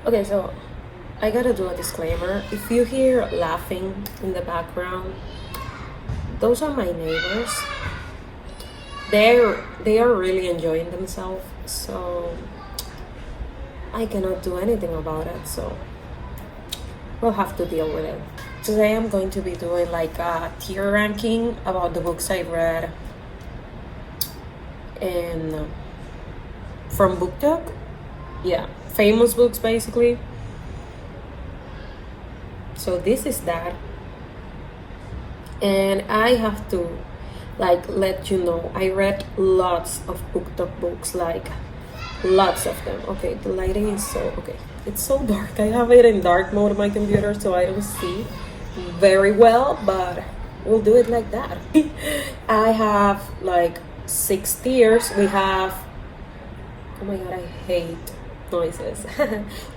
Okay, so I gotta do a disclaimer. If you hear laughing in the background, those are my neighbors. They are really enjoying themselves, so I cannot do anything about it. So we'll have to deal with it. Today I'm going to be doing like a tier ranking about the books I read and from booktok. Yeah, famous books basically. So this is that, and I have to like let you know I read lots of booktok books, like lots of them. Okay, the lighting is so okay. It's so dark. I have it in dark mode on my computer, so I don't see very well, but we'll do it like that. I have like 6 tiers. We have, oh my god, I hate noises.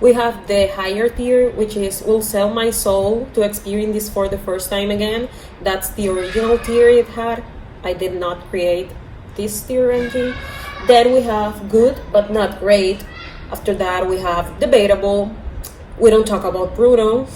We have the higher tier, which is will sell my soul to experience this for the first time again. That's the original tier it had. I did not create this tier ranking. Then we have good but not great. After that we have debatable. We don't talk about Bruno.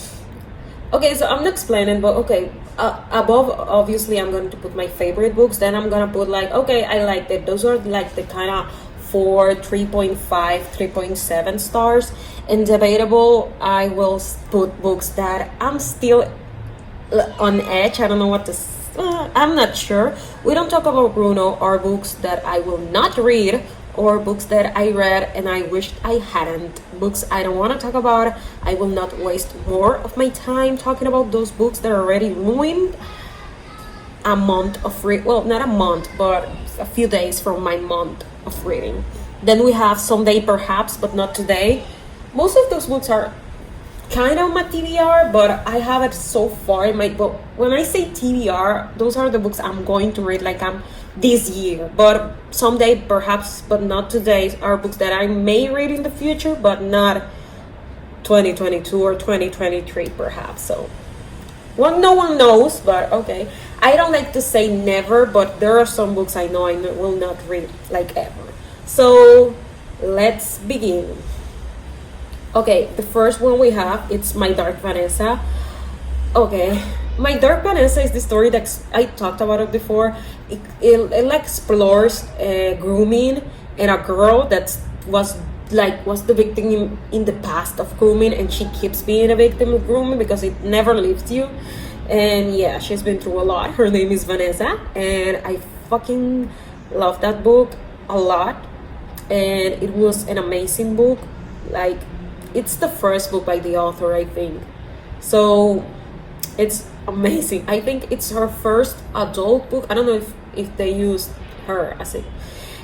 Okay, so I'm not explaining, but okay, above obviously I'm going to put my favorite books. Then I'm gonna put like, okay, I liked it. Those are like the kind of 4, 3.5, 3.7 stars. And debatable, I will put books that I'm still on edge. I don't know what to I'm not sure. We don't talk about Bruno or books that I will not read, or books that I read and I wished I hadn't. Books I don't want to talk about. I will not waste more of my time talking about those books that already ruined a month of read. Well, not a month, but a few days from my month of reading. Then we have Someday Perhaps, but not today. Most of those books are kind of my TBR, but I have it so far in my book. When I say TBR, those are the books I'm going to read like I'm this year. But Someday Perhaps, but not today, are books that I may read in the future, but not 2022 or 2023 perhaps. So well, no one knows, but okay. I don't like to say never, but there are some books I know will not read like ever. So let's begin. Okay, the first one we have, it's My Dark Vanessa. Okay, My Dark Vanessa is the story that I talked about it before. It like explores grooming and a girl that was the victim in the past of grooming, and she keeps being a victim of grooming because it never leaves you. And yeah, she's been through a lot. Her name is Vanessa, and I fucking love that book a lot. And it was an amazing book. Like, it's the first book by the author, I think. So it's amazing. I think it's her first adult book. I don't know if they used her as a,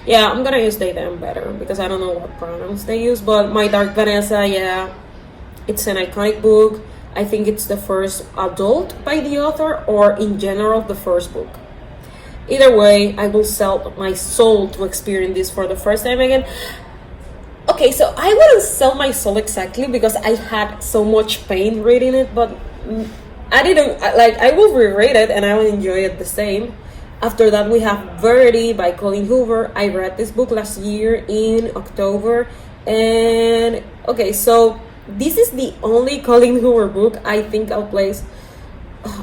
yeah, I'm gonna use they them better because I don't know what pronouns they use. But My Dark Vanessa, yeah, it's an iconic book. I think it's the first adult by the author, or in general the first book. Either way, I will sell my soul to experience this for the first time again. Okay, so I wouldn't sell my soul exactly because I had so much pain reading it, but I didn't, like, I will reread it and I will enjoy it the same. After that, we have Verity by Colleen Hoover. I read this book last year in October. And okay, so this is the only Colleen Hoover book I think I'll place.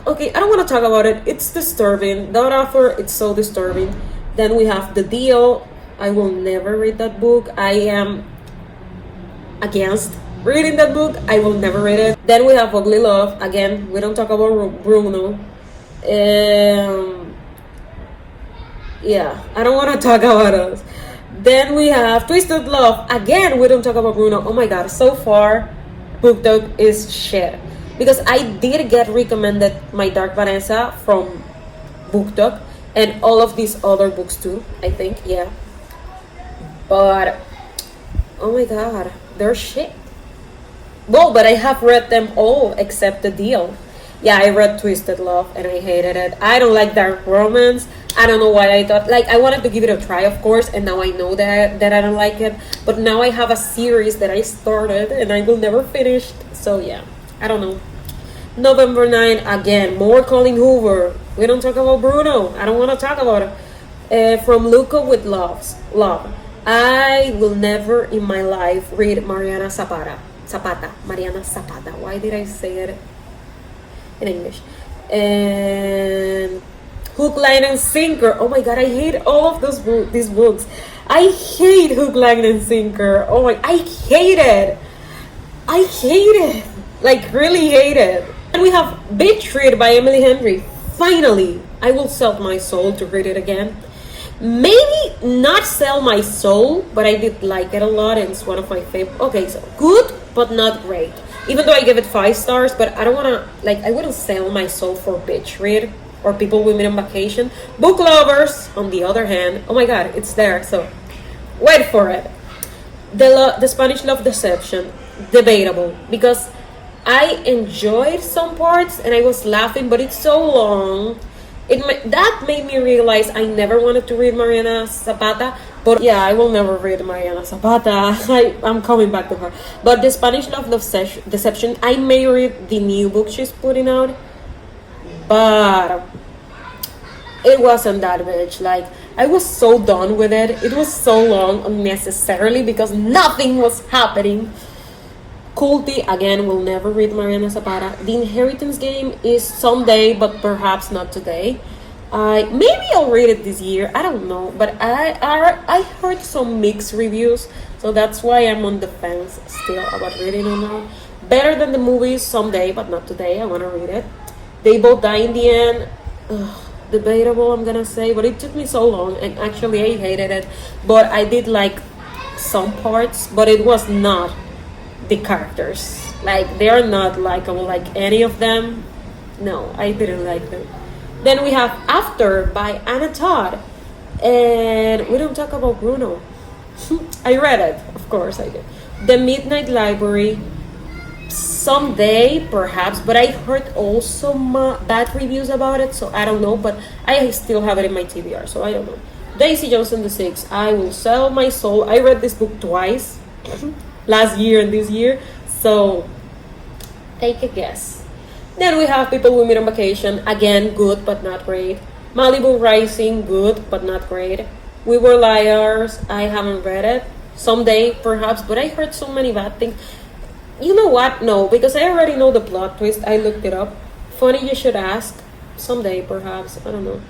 Okay, I don't want to talk about it. It's disturbing. That author, it's so disturbing. Then we have The Deal. I will never read that book. I am against reading that book. I will never read it. Then we have Ugly Love. Again, we don't talk about Bruno. Yeah, I don't want to talk about us. Then we have Twisted Love. Again, we don't talk about Bruno. Oh my god, so far, booktok is shit. Because I did get recommended My Dark Vanessa from booktok and all of these other books too, I think, yeah. But, oh my god, they're shit. Well, but I have read them all except The Deal. Yeah, I read Twisted Love and I hated it. I don't like dark romance. I don't know why I thought, like, I wanted to give it a try, of course, and now I know that I don't like it. But now I have a series that I started and I will never finish. So yeah, I don't know. November 9, again, more Colleen Hoover. We don't talk about Bruno. I don't want to talk about it. From Luca with Love. I will never in my life read Mariana Zapata. Zapata, Mariana Zapata. Why did I say it in English? And Hook, Line, and Sinker. Oh my god, I hate all of these books. I hate Hook, Line, and Sinker. Oh my, I hate it. I hate it. Like, really hate it. And we have Bitch Read by Emily Henry. Finally, I will sell my soul to read it again. Maybe not sell my soul, but I did like it a lot, and it's one of my favorite. Okay, so good, but not great. Even though I give it 5 stars, but I don't want to, like, I wouldn't sell my soul for Bitch Read or People Women on Vacation. Book lovers, on the other hand, oh my god, it's there, so wait for it. The Spanish Love Deception, debatable, because I enjoyed some parts and I was laughing, but it's so long. That made me realize I never wanted to read Mariana Zapata, but yeah, I will never read Mariana Zapata. I'm coming back to her. But the Spanish Love Deception, I may read the new book she's putting out, but it wasn't that much. Like, I was so done with it. It was so long unnecessarily because nothing was happening. Culty, again, will never read Mariana Zapata. The Inheritance Game is someday, but perhaps not today. Maybe I'll read it this year. I don't know, but I heard some mixed reviews, so that's why I'm on the fence still about reading it now. Better Than the Movies, someday, but not today. I want to read it. They Both Die in the End. Debatable, I'm gonna say, but it took me so long, and actually I hated it. But I did like some parts, but it was not the characters. Like, they are not likable, like any of them. No, I didn't like them. Then we have After by Anna Todd, and we don't talk about Bruno. I read it, of course I did. The Midnight Library, someday perhaps, but I heard also bad reviews about it, so I don't know, but I still have it in my TBR, so I don't know. Daisy Jones and the Six, I will sell my soul. I read this book twice, last year and this year, so take a guess. Then we have People We Meet on Vacation, again, good but not great. Malibu Rising, good but not great. We Were Liars, I haven't read it. Someday perhaps, but I heard so many bad things. You know what? No, because I already know the plot twist. I looked it up. Funny you should ask. Someday perhaps, I don't know.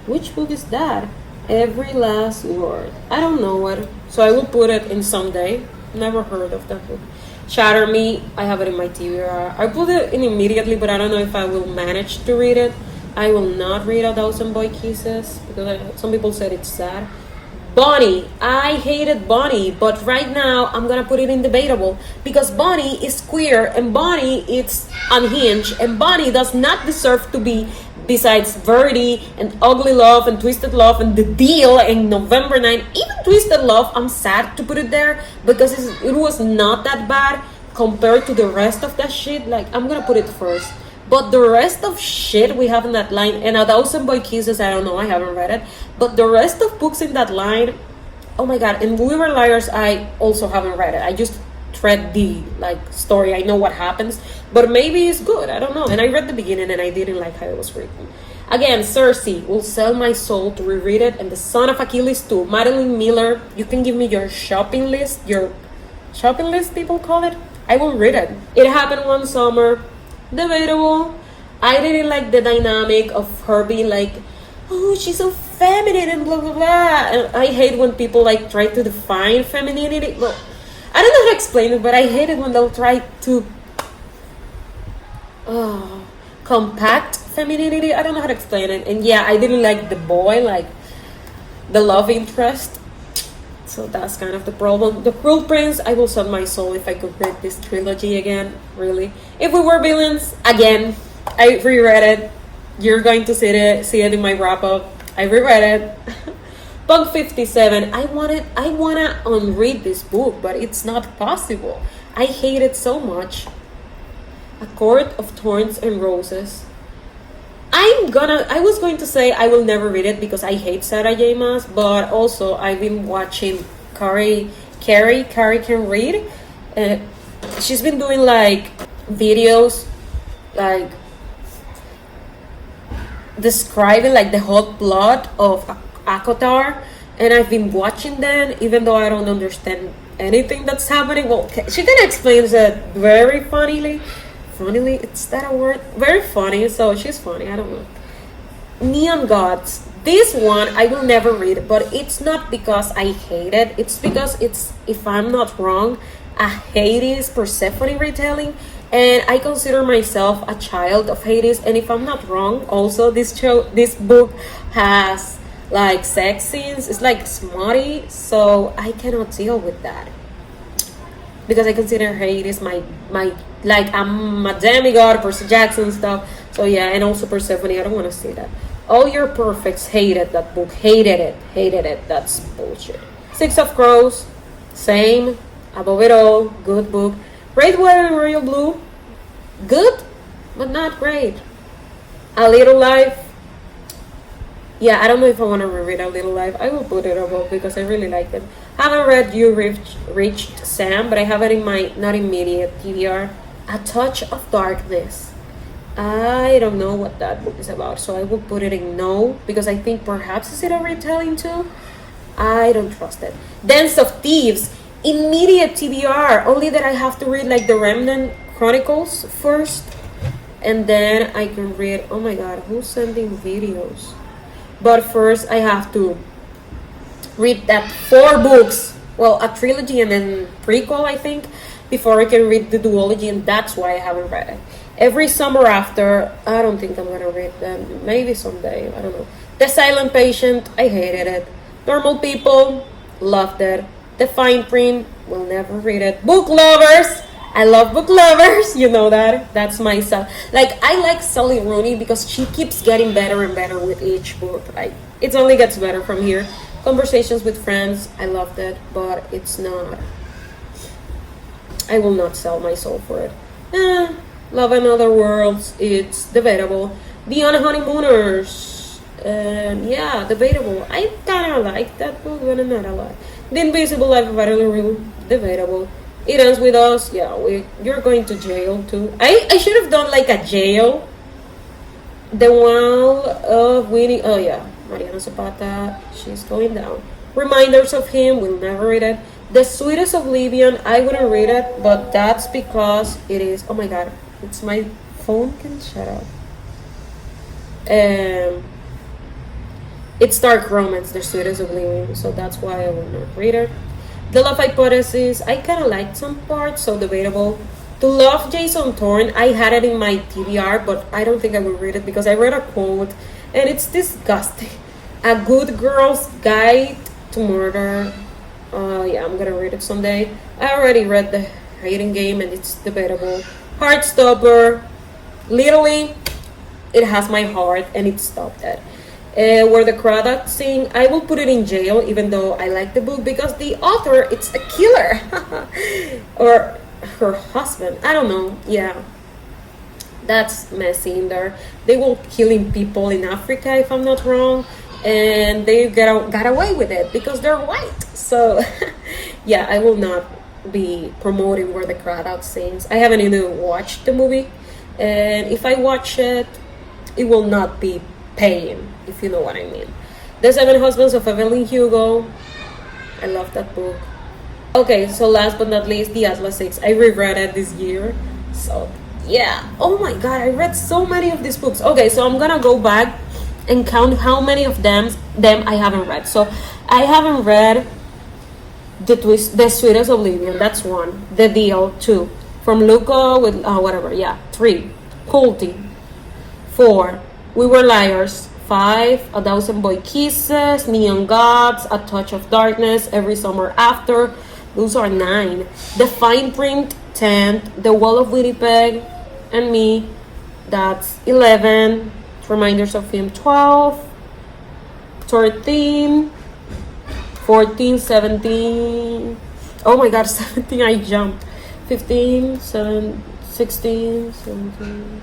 Which book is that? Every Last Word. I don't know what, so I will put it in someday. Never heard of that book. Shatter Me, I have it in my TBR. I put it in immediately, but I don't know if I will manage to read it. I will not read A Thousand Boy Kisses because some people said it's sad. Bonnie, I hated Bonnie, but right now I'm gonna put it in debatable because Bonnie is queer and Bonnie is unhinged and Bonnie does not deserve to be besides Verity and Ugly Love and Twisted Love and The Deal and November 9. Even Twisted Love, I'm sad to put it there because it was not that bad compared to the rest of that shit. Like, I'm gonna put it first. But the rest of shit we have in that line, and A Thousand Boy Kisses, I don't know, I haven't read it. But the rest of books in that line, oh my god, and We Were Liars, I also haven't read it. I just read the story. I know what happens, but maybe it's good. I don't know. And I read the beginning and I didn't like how it was written. Again, Cersei, will sell my soul to reread it. And The Son of Achilles 2, Madeline Miller. You can give me your shopping list, people call it. I will read it. It Happened One Summer, debatable. I didn't like the dynamic of her being like, oh, she's so feminine and blah blah blah. And I hate when people try to define femininity. Well, I don't know how to explain it, but I hate it when they'll try to compact femininity. I don't know how to explain it. And yeah, I didn't like the boy, the love interest. So that's kind of the problem. The Cruel Prince, I will sell my soul if I could read this trilogy again, really. If We Were Villains, again, I reread it. You're going to see it in my wrap-up. I reread it. Punk 57, I wanna unread this book, but it's not possible. I hate it so much. A Court of Thorns and Roses. I was going to say I will never read it because I hate Sarah J. Maas, but also I've been watching Carrie Can Read. She's been doing videos describing the whole plot of Akotar, and I've been watching them, even though I don't understand anything that's happening. Well, she can explain it very funnily. Funnily, is that a word? Very funny. So she's funny. I don't know. Neon Gods. This one I will never read, but it's not because I hate it. It's because it's, if I'm not wrong, a Hades Persephone retelling, and I consider myself a child of Hades. And if I'm not wrong, also this book has like sex scenes. It's like smutty, so I cannot deal with that because I consider Hades my like I'm a demigod, Percy Jackson stuff. So yeah, and also Persephone. I don't want to see that. All Your Perfects hated that book. Hated it. That's bullshit. Six of Crows, same. Above It All, good book. Red, White, and Royal Blue, good, but not great. A Little Life. Yeah, I don't know if I want to reread A Little Life. I will put it above because I really like it. Haven't read You Reached Sam, but I have it in my not immediate TBR. A Touch of Darkness. I don't know what that book is about, so I will put it in no, because I think perhaps is it a retelling too? I don't trust it. Dance of Thieves, immediate TBR, only that I have to read like the Remnant Chronicles first, and then I can read, oh my god, who's sending videos? But first I have to read that 4 books, well, a trilogy and then prequel, I think, before I can read the duology, and that's why I haven't read it. Every Summer After, I don't think I'm gonna read them. Maybe someday, I don't know. The Silent Patient, I hated it. Normal People, loved it. The Fine Print, will never read it. Book Lovers, I love Book Lovers, you know that. That's my stuff. Like, I like Sally Rooney because she keeps getting better and better with each book. Like, it only gets better from here. Conversations with Friends, I loved it, but it's not. I will not sell my soul for it. Love and Other Worlds, it's debatable. The Honeymooners, yeah, debatable. I kind of like that book, but not a lot. The Invisible Life of Adele Rue, debatable. It Ends With Us, yeah, you're going to jail too. I should have done like a jail. The Wall of Winnie, oh yeah, Mariana Zapata, she's going down. Reminders of Him, we'll never read it. The Sweetest Oblivion, I wouldn't read it, but that's because it is, oh my god, it's my phone can shut up. It's dark romance, The Sweetest Oblivion, so that's why I will not read it. The Love Hypothesis, I kind of liked some parts, so debatable. To Love Jason Thorne, I had it in my TBR, but I don't think I will read it because I read a quote and it's disgusting. A Good Girl's Guide to Murder. Yeah, I'm gonna read it someday. I already read The Hating Game and it's debatable. Heartstopper, literally, it has my heart and it stopped it. Where the Crawdads Sing, I will put it in jail even though I like the book because the author, it's a killer. Or her husband, I don't know, yeah. That's messy in there. They were killing people in Africa, if I'm not wrong, and they got away with it because they're white. So, yeah, I will not be promoting Where the Crawdads Sings. I haven't even watched the movie, and if I watch it, it will not be paying, if you know what I mean. The Seven Husbands of Evelyn Hugo, I love that book. Okay, so last but not least, The Atlas Six. I reread it this year, so yeah. Oh my god, I read so many of these books. Okay, so I'm gonna go back and count how many of them I haven't read. So I haven't read The Sweetest Oblivion, that's 1. The Deal, 2. From Luca with whatever, yeah, 3. Culty, 4. We Were Liars, 5. A Thousand Boy Kisses, Neon Gods, A Touch of Darkness, Every Summer After. Those are 9. The Fine Print, 10. The Wall of Winnipeg and Me, that's 11. Reminders of Him, 12. 13. 14, 17. Oh my god, 17, I jumped. 15, 16, 17.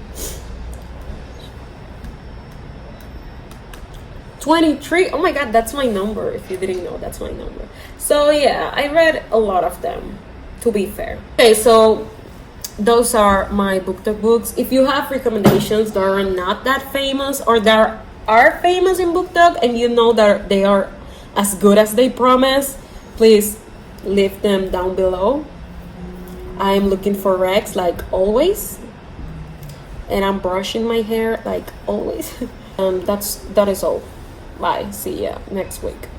23. Oh my god, that's my number. If you didn't know, that's my number. So yeah, I read a lot of them, to be fair. Okay, so those are my BookTok books. If you have recommendations that are not that famous or that are famous in BookTok and you know that they are as good as they promise, please leave them down below. I'm looking for Rex like always, and I'm brushing my hair like always. That is all. Bye. See ya next week.